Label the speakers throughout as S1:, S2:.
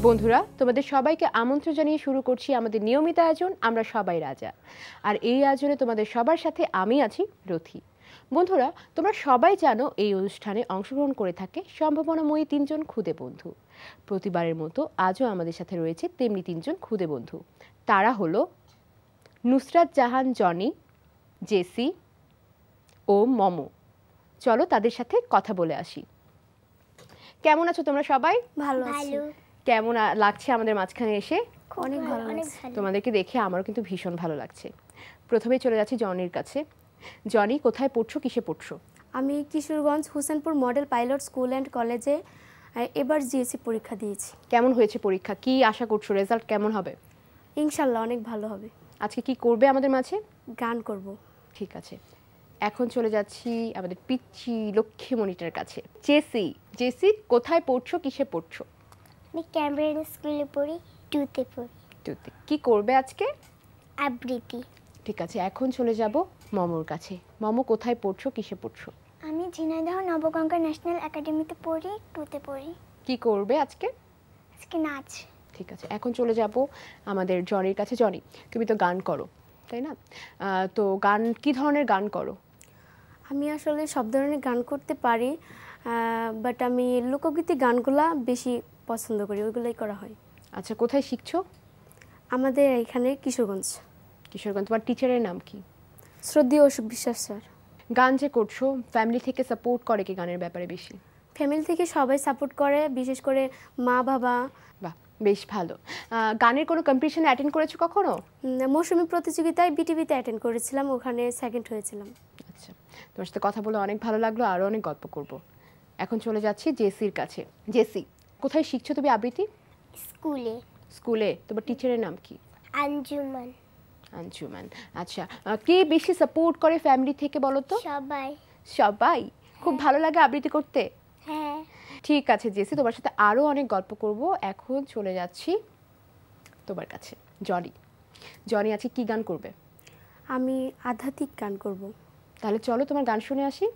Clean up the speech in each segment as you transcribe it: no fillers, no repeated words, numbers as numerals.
S1: বন্ধুরা, তোমাদের সবাইকে আমন্ত্রণ জানিয়ে শুরু করছি আমাদের নিয়মিত আয়োজন আমরা সবাই রাজা। আর এই আয়োজনে তোমাদের সবার সাথে আমি আছি রথি। বন্ধুরা, তোমরা সবাই জানো এই অনুষ্ঠানে অংশগ্রহণ করে থাকে সম্ভাবনাময়ী তিনজন খুদে বন্ধু। প্রতিবারের মতো আজও আমাদের সাথে রয়েছে তেমনি তিনজন খুদে বন্ধু। তারা হলো নুসরাত জাহান জনি, জেসি ও মমো। চলো তাদের সাথে কথা বলে আসি। কেমন আছো তোমরা সবাই?
S2: ভালো আছি।
S1: কেমন লাগছে আমাদের মাঝখানে এসে?
S2: অনেক ভালো লাগছে।
S1: তোমাদেরকে দেখে আমারও কিন্তু ভীষণ ভালো লাগছে। প্রথমেই চলে যাচ্ছি জনির কাছে। জনি, কোথায় পড়ছো, কিসে পড়ছো?
S2: আমি Kishoreganj Hossainpur model pilot school and কলেজে এবার জিএসসি পরীক্ষা দিয়েছি।
S1: কেমন হয়েছে পরীক্ষা? কি আশা করছো, রেজাল্ট কেমন হবে?
S2: ইনশাল্লাহ অনেক ভালো হবে।
S1: আজকে কি করবে আমাদের মাঝে?
S2: গান করব।
S1: ঠিক আছে, এখন চলে যাচ্ছি আমাদের পিচ্ছি লক্ষ্মীমণিটার কাছে। জেসি, কোথায় পড়ছো, কিসে পড়ছো?
S3: আমি ক্যাম্ব্রিয়ান স্কুলে পড়ি, 2তে পড়ি।
S1: 2তে। কি করবে আজকে?
S3: আবৃত্তি।
S1: ঠিক আছে, এখন চলে যাব মমোর কাছে। মমো, কোথায় পড়ছো, কিসে পড়ছো?
S3: আমি ঝিনাইদহ নবগঙ্গা ন্যাশনাল একাডেমিতে পড়ি, 2তে পড়ি।
S1: কি করবে আজকে?
S3: আজকে নাচ।
S1: ঠিক আছে, এখন চলে যাব আমাদের জনির কাছে। জনি, তুমি তো গান করো, তাই না? তো গান, কি ধরনের গান করো?
S2: আমি আসলে সব ধরনের গান করতে পারি, বাট আমি লোকগীতি গানগুলা বেশি পছন্দ করি, ওইগুলোই করা হয়।
S1: আচ্ছা, কোথায় শিখছো?
S2: আমাদের এখানে কিশোরগঞ্জ।
S1: তোমার টিচারের নাম কি?
S2: শ্রদ্ধেয় অশোক বিশ্বাস স্যার।
S1: গান যে করছো, ফ্যামিলি থেকে সাপোর্ট করে কি গানের ব্যাপারে বেশি?
S2: ফ্যামিলি থেকে সবাই সাপোর্ট করে, বিশেষ করে মা বাবা।
S1: বাহ, বেশ ভালো। গানের কোনো কম্পিটিশনে অ্যাটেন্ড করেছো কখনো?
S2: মৌসুমী প্রতিযোগিতায় বিটিভিতে অ্যাটেন্ড করেছিলাম, ওখানে সেকেন্ড হয়েছিলাম।
S1: আচ্ছা, তোমার সাথে কথা বলে অনেক ভালো লাগলো, আরও অনেক গল্প করব। এখন চলে যাচ্ছি জেসির কাছে। জেসি, কোথায় শিখছো তুমি আবৃত্তি?
S3: স্কুলে।
S1: তোমার টিচারের নাম কি?
S3: আঞ্জুমান।
S1: আচ্ছা, কে বেশি সাপোর্ট করে ফ্যামিলি থেকে বলো তো? সবাই। খুব ভালো লাগে আবৃত্তি করতে?
S3: হ্যাঁ।
S1: ঠিক আছে জেসি, তোমার সাথে আরও অনেক গল্প করব। এখন চলে যাচ্ছি তোমার কাছে। জনি আছে, কি গান করবে?
S2: আমি আধ্যাত্মিক গান করব।
S1: তাহলে চলো তোমার গান শুনে আসি।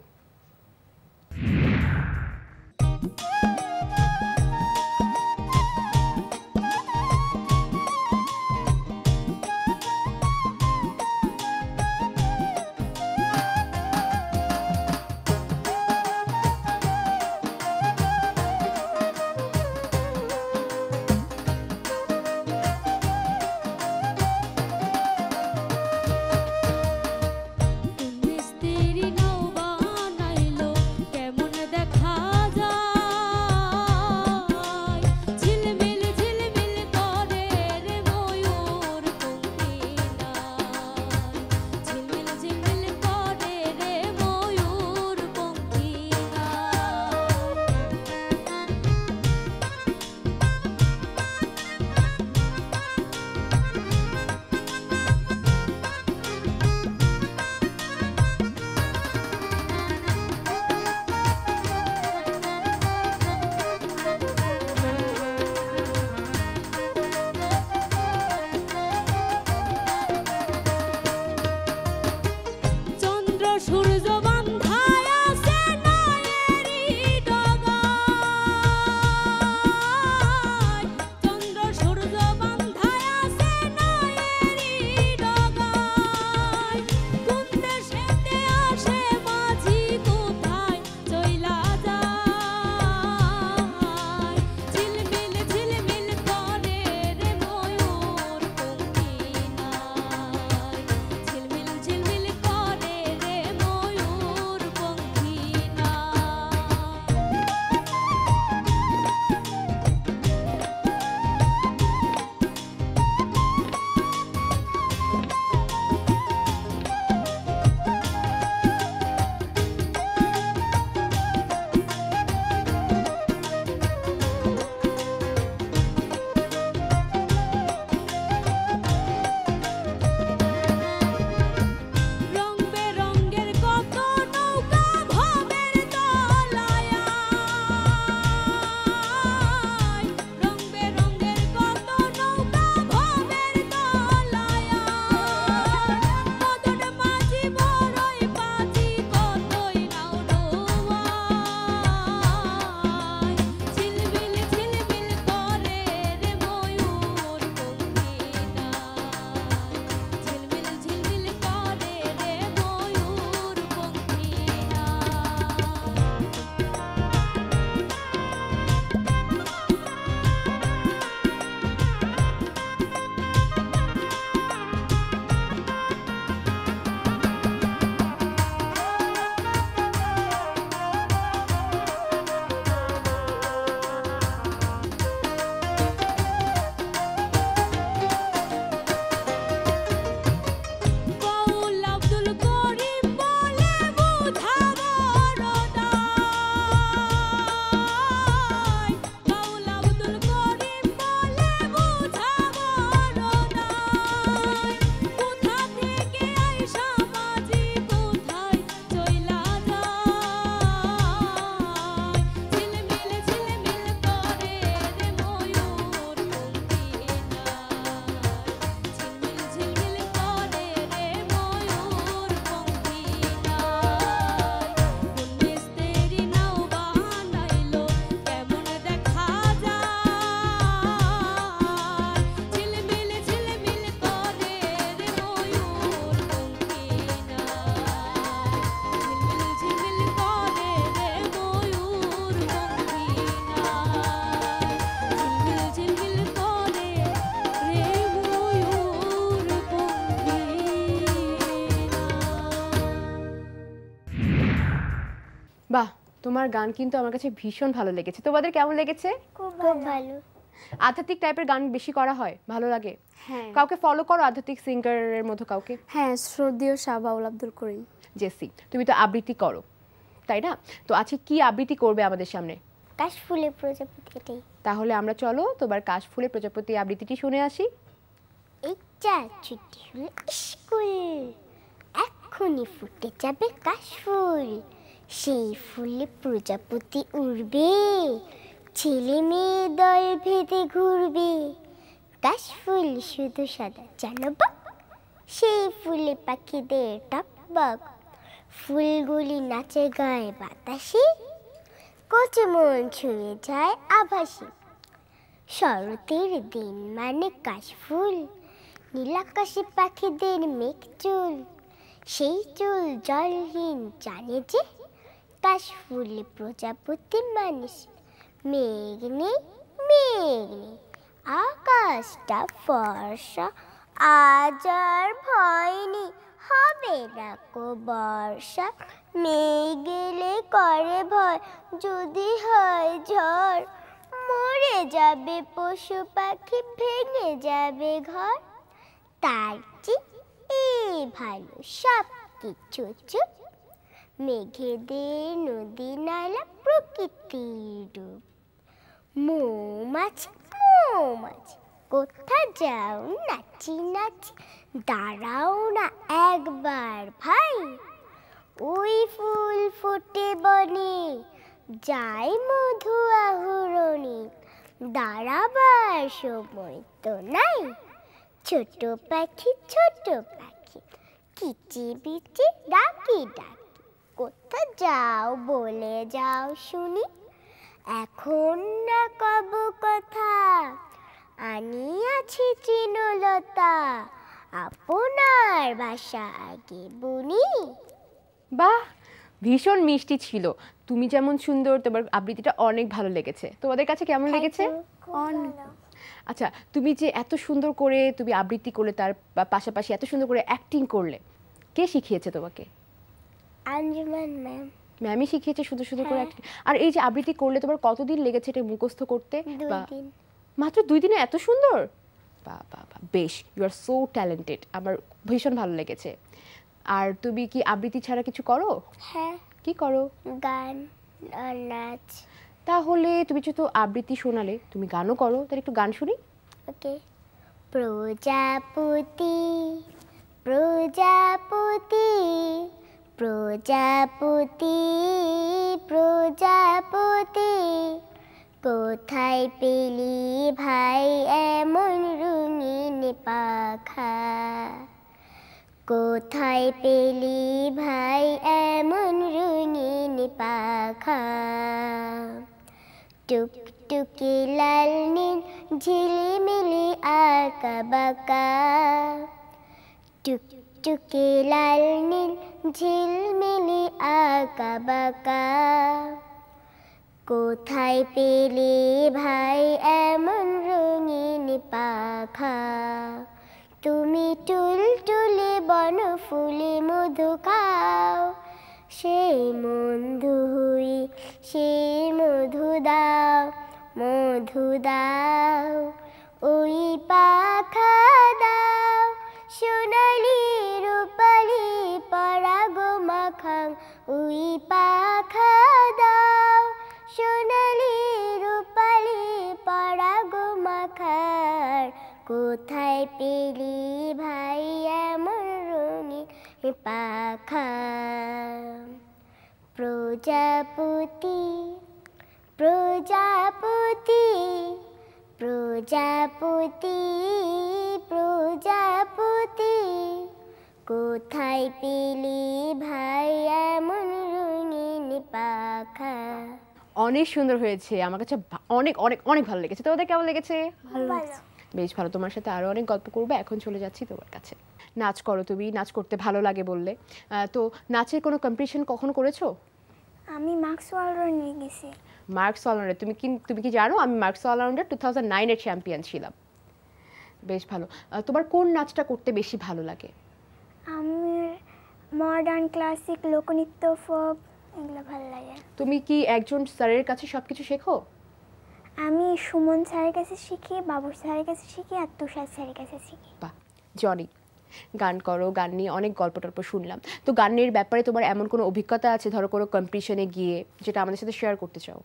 S4: तेरी नौबान
S1: তোমার গান কিন্তু আমার কাছে ভীষণ ভালো লেগেছে। তোমাদের কেমন লেগেছে?
S3: খুব ভালো।
S1: আধ্যাত্মিক টাইপের গান বেশি করা হয়, ভালো লাগে?
S2: হ্যাঁ
S1: কাউকে ফলো করো আধ্যাত্মিক সিঙ্গারের মধ্যে কাউকে?
S2: হ্যাঁ, শ্রদ্ধেয় শাহ বাউল আব্দুল করিম।
S1: জেসি, তুমি তো আবৃত্তি করো তাই না? তো আজকে কি আবৃত্তি করবে আমাদের সামনে?
S3: কাশফুলের প্রজাপতি, এটাই।
S1: তাহলে আমরা চলো তোমার কাশফুলের প্রজাপতি আবৃত্তিটি শুনে আসি।
S3: এই যা ছুটি হলো স্কুল, এক্ষুনি ফুটে যাবে কাশফুল, সেই ফুলে প্রজাপতি উড়বে, ছেলে মেয়ে দল ভেদে ঘুরবে। কাশফুল শুধু সাদা জানাবো, সেই ফুলে পাখিদের টকবক, ফুলগুলি নাচে গায়ে বাতাসে, কচি মন ছুঁয়ে যায় আভাসে। শরতের দিন মানে কাশফুল, নীলাকাশে পাখিদের মেঘ চুল, সেই চুল জলহীন জানে যে, কাশফুলে প্রজাপতি মানুষ। মেঘ নেই, মেঘ নেই, আকাশটা ফর্সা, আজ আর ভয় নেই, হবে না কো বর্ষা। মেঘ এলে করে ভয়, যদি হয় ঝড়, মরে যাবে পশু পাখি, ভেঙে যাবে ঘর। তার চেয়ে ভালো সব কিছু চুপ, মেঘেদের নদী নালা প্রকৃতির রূপ। মৌমাছি মৌমাছি কোথা যাও নাচি নাচি, দাঁড়াও না একবার ভাই, ওই ফুল ফোটে বনে, যাই মধু আহরণে, দাঁড়াবার সময় তো নাই। ছোট পাখি কিচিবিচি ডাকি ডাকি, কোথা যাও বলে যাও শুনি, এখন না কব কথা, আনিয়াছি তৃণলতা, আপনার বাসা আগে বুনি।
S1: বাহ, ভীষণ মিষ্টি ছিল। তুমি যেমন সুন্দর, তোমার আবৃত্তিটা অনেক ভালো লেগেছে। তোমাদের কাছে কেমন লেগেছে? আচ্ছা, তুমি যে এত সুন্দর করে তুমি আবৃত্তি করলে, তার পাশাপাশি এত সুন্দর করে অ্যাক্টিং করলে, কে শিখিয়েছে তোমাকে?
S3: আঞ্জুমান ম্যাম।
S1: ম্যামই শিখিয়েছে সুন্দর সুন্দর করে অ্যাক্টিং? আর এই যে আবৃত্তি করলে তোমার কতদিন লেগেছে এটা মুখস্থ করতে?
S3: 2 দিন।
S1: মাত্র 2 দিনে এত সুন্দর? বাহ বাহ বাহ, বেশ, ইউ আর সো ট্যালেন্টেড, আমার ভীষণ ভালো লেগেছে। আর তুমি কি আবৃত্তি ছাড়া কিছু করো?
S3: হ্যাঁ,
S1: কি করো?
S3: গান আর নাচ।
S1: তাহলে তুমি যেহেতু আবৃত্তি শোনালে, তুমি গানও করো, তাহলে একটু গান শুনি।
S3: ওকে। প্রজাপতি প্রজাপতি প্রজাপতি প্রজাপতি, কোথায় পেলি ভাই এমন রঙিন পাখা, কোথায় পেলি ভাই এমন রঙিন পাখা। টুকটুকি লাল নীল ঝিলিমিলি আঁকা বাঁকা, টুকটুকি লাল নীল ঝিলমিলি আঁকা বাঁকা, কোথায় পেলে ভাই এমন রঙিন পাখা। তুমি টুলটুলে বনফুলে মধু খাও, সেই মধু হুই সেই মধু দাও, মধু দাও, ওই পাখা দাও, সোনালি রূপালি পরাগ মাখাং, ওই পাখা দাও, সোনালি রূপালি পরাগ মাখার, কোথায় পেলি ভাই এমন রঙিন পাখা। প্রজাপতি প্রজাপতি প্রজাপতি প্রজাপতি, কোথায় পেলি ভাই এমন রঙিন পাখা।
S1: অনেক সুন্দর হয়েছে, আমার কাছে অনেক অনেক অনেক ভালো লেগেছে। তোমাদের কেমন লেগেছে?
S2: ভালো।
S1: বেশ ভালো, তোমার সাথে আরো অনেক গল্প করবো। এখন চলে যাচ্ছি তোমার কাছে। নাচ করো তুমি, নাচ করতে ভালো লাগে বললে, তো নাচের কোনো কম্পিটিশন কখনো করেছো?
S3: আমি মার্কস অলরাউন্ডার নিয়ে গেছি।
S1: Marks allrounder? তুমি কি জানো আমি মার্কস অলরাউন্ডার 2009-এর চ্যাম্পিয়ন ছিলাম। বেশ ভালো। তোমার কোন নাচটা করতে বেশি ভালো লাগে?
S3: আমি মডার্ন, ক্লাসিক, লোকনৃত্য, ফোক এগুলো ভালো লাগে।
S1: তুমি কি একজন স্যারের কাছে সবকিছু শেখো?
S3: আমি সুমন স্যারের কাছে শিখি, বাবর স্যারের কাছে শিখি, আর তুষার স্যারের কাছে শিখি।
S1: বাহ, জনি গান করো, গান নিয়ে অনেক গল্প টল্প শুনলাম, তো গানের ব্যাপারে তোমার এমন কোনো অভিজ্ঞতা আছে ধরো কোনো কম্পিটিশনে গিয়ে যেটা আমাদের সাথে শেয়ার করতে চাও?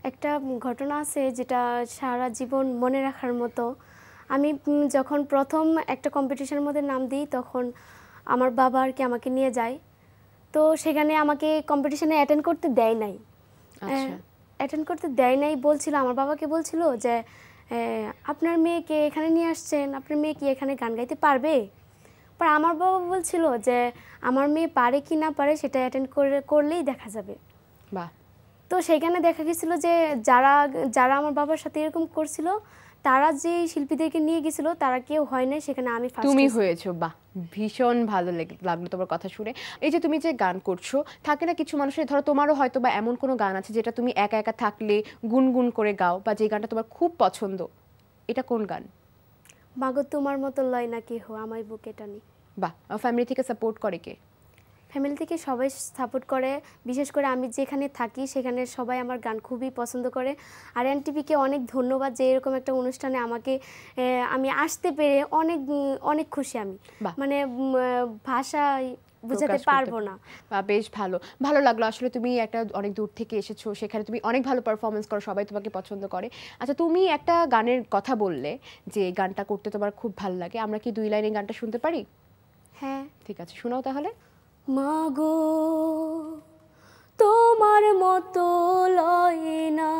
S2: একটা ঘটনা আছে যেটা সারা জীবন মনে রাখার মতো। আমি যখন প্রথম একটা কম্পিটিশনের মধ্যে নাম দিই তখন আমার বাবা আর কি আমাকে নিয়ে যায়। তো সেখানে আমাকে কম্পিটিশনে অ্যাটেন্ড করতে দেয় নাই।
S1: আচ্ছা,
S2: অ্যাটেন্ড করতে দেয় নাই বলছিল, আমার বাবাকে বলছিল যে আপনার মেয়েকে এখানে নিয়ে আসছেন, আপনার মেয়ে কি এখানে গান গাইতে পারবে? পর আমার বাবা বলছিল যে আমার মেয়ে পারে কি না পারে সেটা অ্যাটেন্ড করলেই দেখা যাবে।
S1: বাহ।
S2: তো সেখানে দেখা গেছিল যে যারা যারা আমার বাবার সাথে এরকম করছিল তারা যে শিল্পীদেরকে নিয়ে গেছিল তারা কেউ হয় নাই, সেখানে আমি ফার্স্ট।
S1: তুমি হয়েছো, বাহ, ভীষণ ভালো লাগলো তোমার কথা শুনে। এই যে তুমি যে গান করছো, থাকে না কিছু মানুষের, ধরো তোমারও হয়তো বা এমন কোনো গান আছে যেটা তুমি একা একা থাকলে গুনগুন করে গাও, বা যে গানটা তোমার খুব পছন্দ, এটা কোন গান?
S2: মাগো তোমার মতো লয় না কেহ আমায় বুকে টানি।
S1: বাহ, ফ্যামিলি থেকে সাপোর্ট করে কে?
S2: ফ্যামিলি থেকে সবাই সাপোর্ট করে, বিশেষ করে আমি যেখানে থাকি সেখানে সবাই আমার গান খুবই পছন্দ করে। আর এনটিভিকে অনেক ধন্যবাদ যে এরকম একটা অনুষ্ঠানে আমাকে আমি আসতে পেরে অনেক অনেক খুশি আমি।
S1: বাহ।
S2: মানে ভাষায় বোঝাতে পারবো না।
S1: বা বেশ ভালো ভালো লাগলো আসলে। তুমি একটা অনেক দূর থেকে এসেছো, সেখানে তুমি অনেক ভালো পারফরমেন্স করো, সবাই তোমাকে পছন্দ করে। আচ্ছা, তুমি একটা গানের কথা বললে যে গানটা করতে তোমার খুব ভালো লাগে, আমরা কি 2 লাইনে গানটা শুনতে পারি?
S2: হ্যাঁ,
S1: ঠিক আছে, শোনাও তাহলে।
S2: মাগো তোমার মতো লয় না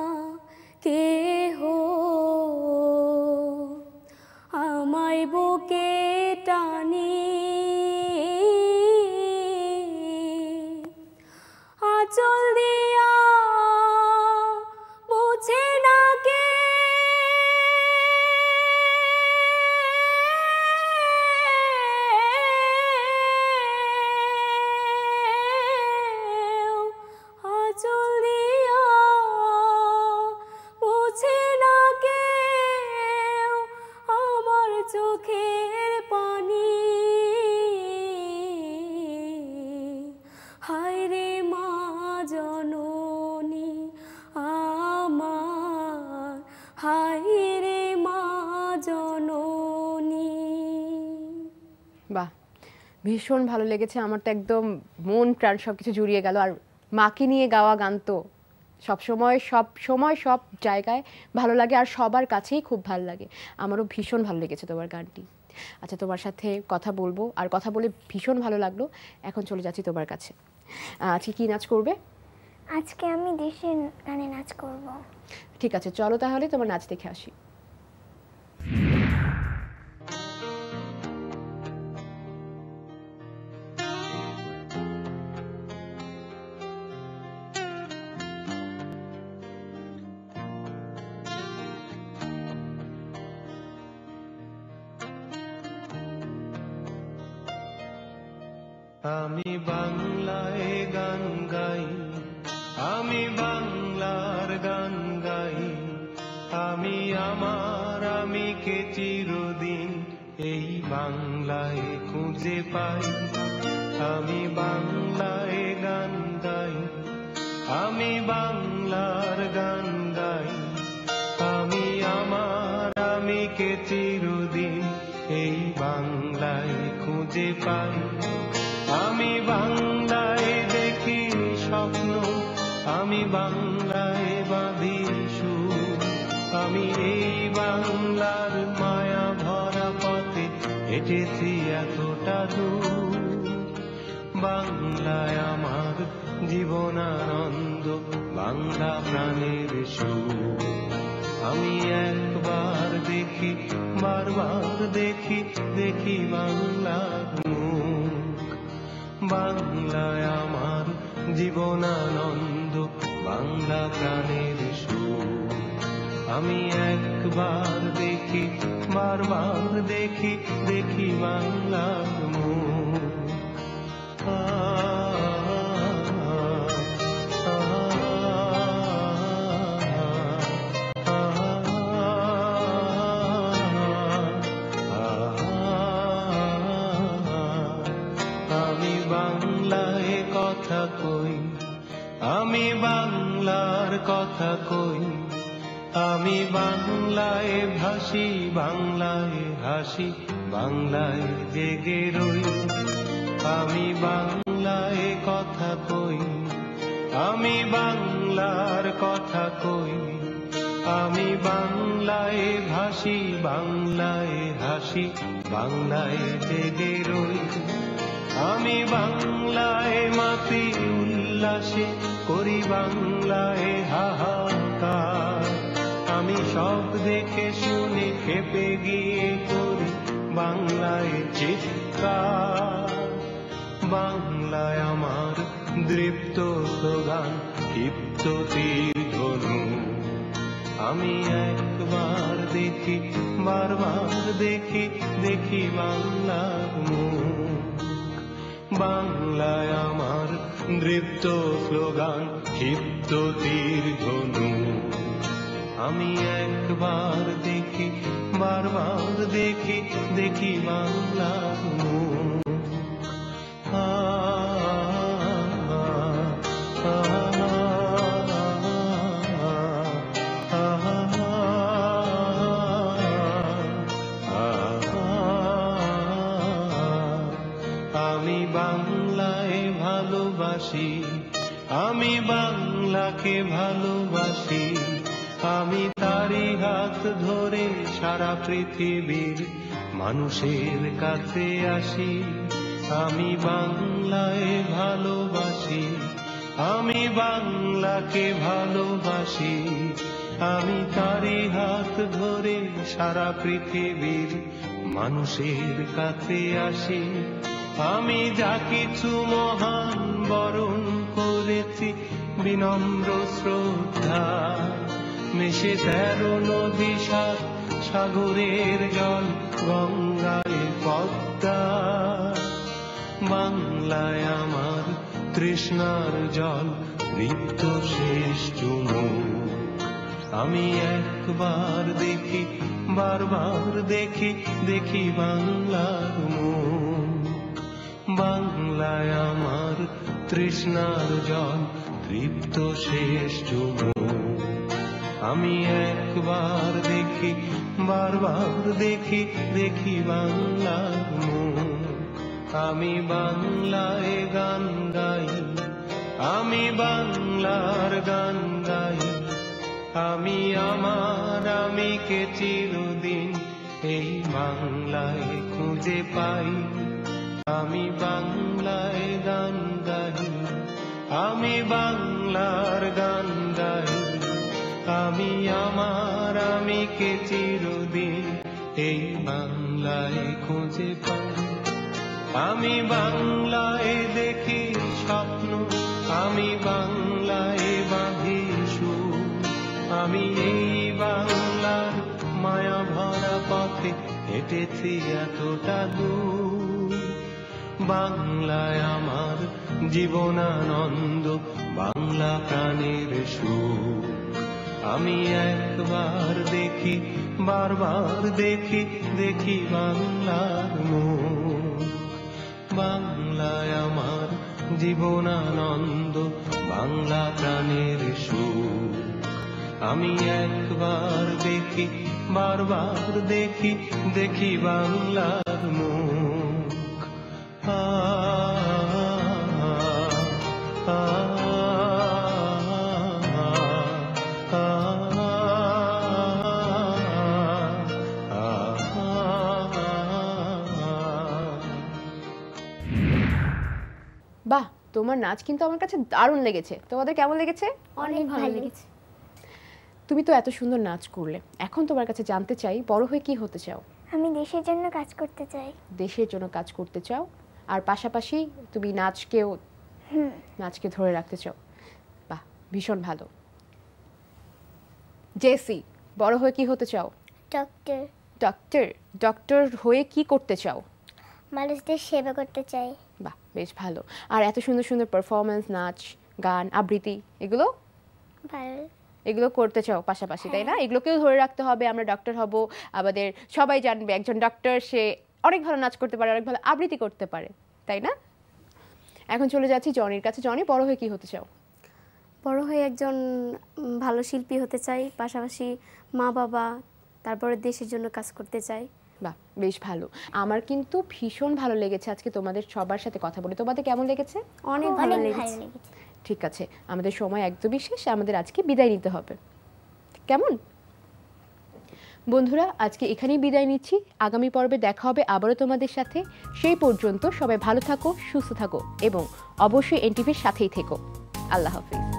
S2: কেহ আমায় বুকে টানি, আঁচল দিয়া মুছে না কে আঁচল দিয়া মুছে না কেউ আমার চোখের পানি। হায় রে মা জননী আমার, হায় রে মা জননী।
S1: বাহ, ভীষণ ভালো লেগেছে আমার, তো একদম মন প্রাণ সবকিছু জুড়িয়ে গেল। আর মাকে নিয়ে গাওয়া গান তো সব সময় সব জায়গায় ভালো লাগে, আর সবার কাছেই খুব ভালো লাগে। আমারও ভীষণ ভালো লেগেছে তোমার গানটি। আচ্ছা, তোমার সাথে কথা বলবো, আর কথা বলে ভীষণ ভালো লাগলো। এখন চলে যাচ্ছি তোমার কাছে। আজকে কি নাচ করবে?
S3: আজকে আমি দেশের গানে নাচ করব।
S1: ঠিক আছে, চলো তাহলে তোমার নাচ দেখে আসি।
S4: আমি বাংলায় গান গাই, আমি বাংলার গান গাই, আমি আমার আমিকে চিরদিন এই বাংলায় খুঁজে পাই। আমি বাংলায় গান গাই, আমি বাংলার গান গাই, আমি আমার আমিকে চিরদিন এই বাংলায় খুঁজে পাই। আমি বাংলায় দেখি স্বপ্ন, আমি বাংলায় বাঁধি সুর, আমি এই বাংলার মায়া ভরা পথে হেঁটেছি এতটা দূর। বাংলায় আমার জীবনানন্দ, বাংলা প্রাণের সুর। আমি একবার দেখি, বারবার দেখি, দেখি বাংলার মুখ। বাংলায় আমার জীবনানন্দ, বাংলা প্রাণের সুর। আমি একবার দেখি, বারবার দেখি, দেখি বাংলার মুখ। আমি বাংলায় কথা কই, আমি বাংলার কথা কই, আমি বাংলায় ভাসি, বাংলায় হাসি, বাংলায় জেগে রই। আমি বাংলায় কথা কই, আমি বাংলার কথা কই, আমি বাংলায় ভাসি, বাংলায় হাসি, বাংলায় জেগে রই। আমি বাংলায় মাতি উল্লাসে করি, বাংলায় হাহাকার। আমি সব দেখে শুনে খেপে গিয়ে করি বাংলায় চিৎকার। বাংলায় আমার দৃপ্ত স্লোগান, ক্ষিপ্ত তীর ধনু। আমি একবার দেখি, বারবার দেখি, দেখি বাংলার মুখ। বাংলায় আমার দৃপ্ত স্লোগান, ক্ষিপ্ত তীর ধনু। আমি একবার দেখি, বারবার দেখি, দেখি বাংলার মুখ। আমি বাংলায় ভালোবাসি, আমি বাংলাকে ভালোবাসি। আমি তারি হাত ধরে সারা পৃথিবীর মানুষের কাছে আসি। আমি বাংলায় ভালোবাসি, আমি বাংলাকে ভালোবাসি। আমি তারি হাত ধরে সারা পৃথিবীর মানুষের কাছে আসি। আমি যা কিছু মহান বরণ করেছি বিনম্র শ্রদ্ধা, মিশে 13 নদী 7 সাগরের জল, গঙ্গায় পদ্মা। বাংলায় আমার তৃষ্ণার জল, নিত্য শেষ চুমুক। আমি একবার দেখি, বারবার দেখি, দেখি বাংলার মুখ। বাংলায় আমার তৃষ্ণার জল, তৃপ্ত শেষ চুমুক। আমি একবার দেখি, বারবার দেখি, দেখি বাংলার মুখ। আমি বাংলায় গান গাই, আমি বাংলার গান গাই। আমি আমার আমিকে চিরদিন এই বাংলায় খুঁজে পাই। আমি বাংলায় গান গাই, আমি বাংলার গান গাই। আমি আমার আমিকে চিরদিন এই বাংলায় খুঁজে পাই। আমি বাংলায় দেখি স্বপ্ন, আমি বাংলায় বাঁধি সুর। আমি এই বাংলার মায়া ভরা পথে হেঁটেছি এতটা দূর। বাংলায় আমার জীবনানন্দ, বাংলা প্রাণের সুখ। আমি একবার দেখি, বারবার দেখি, দেখি বাংলার মুখ। বাংলায় আমার জীবনানন্দ, বাংলা প্রাণের সুখ। আমি একবার দেখি, বারবার দেখি, দেখি বাংলার মুখ।
S1: বাহ, তোমার নাচ কিন্তু আমার কাছে দারুণ লেগেছে। তোমাদের কেমন লেগেছে?
S2: অনেক ভালো লেগেছে।
S1: তুমি তো এত সুন্দর নাচ করলে, এখন তোমার কাছে জানতে চাই, বড় হয়ে কি হতে চাও?
S3: আমি দেশের জন্য কাজ করতে চাই।
S1: দেশের জন্য কাজ করতে চাও, আর পাশাপাশি তুমি নাচকে ধরে রাখতে চাও। বাহ, ভীষণ ভালো। জেসি, বড় হয়ে কি হতে চাও?
S3: ডক্টর।
S1: ডক্টর? ডক্টর হয়ে কি করতে চাও?
S3: মানুষদের সেবা করতে চাই।
S1: বাহ, বেশ ভালো। আর এত সুন্দর সুন্দর পারফরমেন্স, নাচ, গান, আবৃত্তি, এগুলো করতে চাও পাশাপাশি, তাই না? এগুলোকেও ধরে রাখতে হবে। আমরা ডক্টর হব, আমাদের সবাই জানবে একজন ডক্টর সে অনেক ভালো নাচ করতে পারে, অনেক ভালো আবৃত্তি করতে পারে, তাই না? এখন চলে যাচ্ছি জনির কাছে। জনি, বড় হয়ে কি হতে চাও?
S2: বড় হয়ে একজন ভালো শিল্পী হতে চাই, পাশাপাশি মা বাবা তারপরে দেশের জন্য কাজ করতে চাই।
S1: বাহ, বেশ ভালো। আমার কিন্তু ভীষণ ভালো লেগেছে আজকে তোমাদের সবার সাথে কথা বলে। তোমাদের কেমন লেগেছে?
S2: অনেক ভালো
S3: অনেক
S2: লেগেছে।
S3: ভালো লেগেছে।
S1: ঠিক আছে, আমাদের সময় একদমই শেষ, আমাদের আজকে বিদায় নিতে হবে। কেমন বন্ধুরা, আজকে এখানেই বিদায় নিচ্ছি। আগামী পর্বে দেখা হবে আবারও তোমাদের সাথে। সেই পর্যন্ত সবাই ভালো থাকো, সুস্থ থাকো এবং অবশ্যই এনটিভির সাথেই থেকো। আল্লাহ হাফিজ।